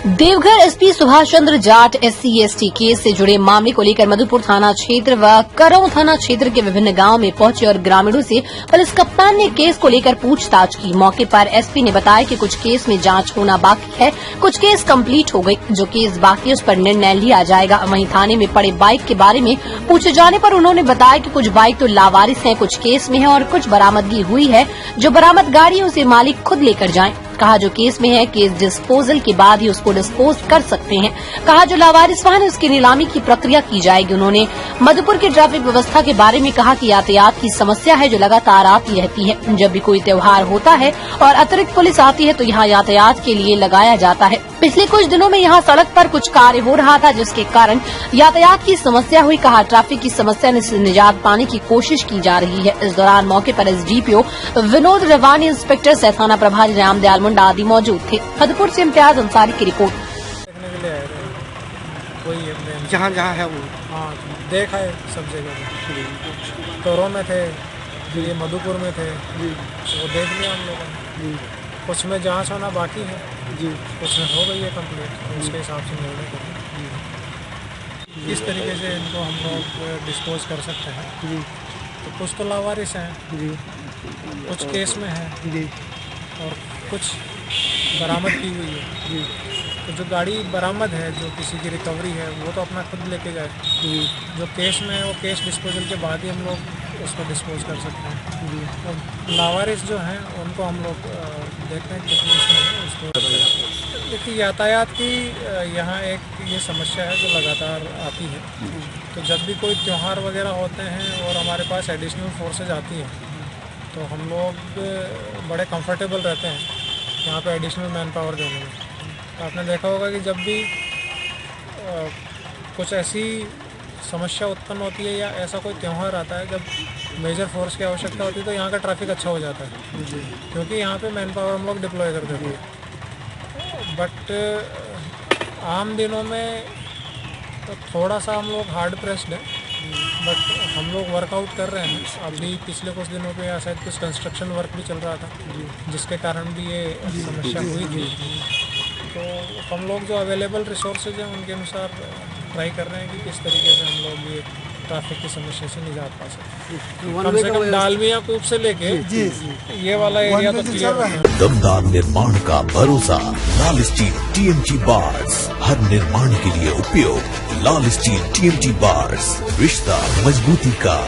Deoghar SP Subhash Chandra Jat SC/ST case से जुड़े मामले को लेकर मधुपुर थाना क्षेत्र व करौं थाना क्षेत्र के विभिन्न गांवों में पहुंचे और ग्रामीणों से पुलिस कप्तान ने केस को लेकर पूछताछ की। मौके पर एसपी ने बताया कि कुछ केस में जांच होना बाकी है, कुछ केस कंप्लीट हो गई, जो केस बाकी उस पर निर्णय लिया जाएगा। वहीं थाने में पड़े बाइक के बारे में पूछे जाने पर उन्होंने बताया कि कुछ बाइक तो लावारिस है, कुछ केस में है और कुछ बरामदगी हुई है। जो बरामद गाड़ियों से मालिक खुद लेकर जाएं। कहा जो केस में है, केस डिस्पोजल के बाद ही उसको डिस्पोज कर सकते हैं। कहा जो लावारिस वाहन है उसकी नीलामी की प्रक्रिया की जाएगी। उन्होंने मधुपुर की ट्रैफिक व्यवस्था के बारे में कहा कि यातायात की समस्या है जो लगातार आती रहती है। जब भी कोई त्योहार होता है और अतिरिक्त पुलिस आती है तो यहाँ यातायात के लिए लगाया जाता है। पिछले कुछ दिनों में यहाँ सड़क पर कुछ कार्य हो रहा था जिसके कारण यातायात की समस्या हुई। कहा ट्रैफिक की समस्या से निजात पाने की कोशिश की जा रही है। इस दौरान मौके पर SDPO विनोद रेवानी, इंस्पेक्टर सह थाना प्रभारी रामदयाल मुंडा आदि मौजूद थे। मधुपुर से इम्तियाज अंसारी की रिपोर्ट। देखने के लिए आए थे, कोई जहाँ जहाँ है वो हाँ देखा है सब जगह। करौं में थे, ये मधुपुर में थे, वो देख लिया हम लोगों ने। कुछ में जांच होना बाकी है जी, कुछ में हो गई है कंप्लीट, उसके हिसाब से निर्णय करें किस तरीके से इनको हम लोग डिस्पोज कर सकते हैं जी। तो कुछ तो लावारिस हैं जी, कुछ केस में है जी, और कुछ बरामद की हुई है जी। तो जो गाड़ी बरामद है, जो किसी की रिकवरी है, वो तो अपना खुद लेके जाए जी। जो केस में है वो केस डिस्पोजल के बाद ही हम लोग उसको डिस्पोज कर सकते हैं जी। तो लावारिस जो हैं उनको हम लोग देखते हैं कितनी इसमें है उसको। देखिए यातायात की यहाँ एक ये समस्या है जो लगातार आती है। तो जब भी कोई त्यौहार वगैरह होते हैं और हमारे पास एडिशनल फोर्सेज आती हैं तो हम लोग बड़े कंफर्टेबल रहते हैं यहाँ पे एडिशनल मैन पावर देने में। तो आपने देखा होगा कि जब भी कुछ ऐसी समस्या उत्पन्न होती है या ऐसा कोई त्यौहार आता है जब मेजर फोर्स की आवश्यकता होती है तो यहाँ का ट्रैफिक अच्छा हो जाता है जी, क्योंकि यहाँ पे मैन पावर हम लोग डिप्लॉय कर देते हैं। बट आम दिनों में तो थोड़ा सा हम लोग हार्ड प्रेस्ड है, बट हम लोग वर्कआउट कर रहे हैं। अभी पिछले कुछ दिनों पे यहाँ शायद कुछ कंस्ट्रक्शन वर्क भी चल रहा था जिसके कारण भी ये समस्या हुई थी। तो हम लोग जो अवेलेबल रिसोर्सेज हैं उनके अनुसार ट्राई कर रहे हैं कि किस तरीके से हम लोग ये ट्रैफिक की समस्या से निजात पा सकते। कम से कम डालमिया कूप से लेके ये वाला एरिया तो क्लियर है। दमदार निर्माण का भरोसा लाल स्टील TMT बार्स, हर निर्माण के लिए उपयोग। लाल स्टील TMT बार्स, रिश्ता मजबूती का।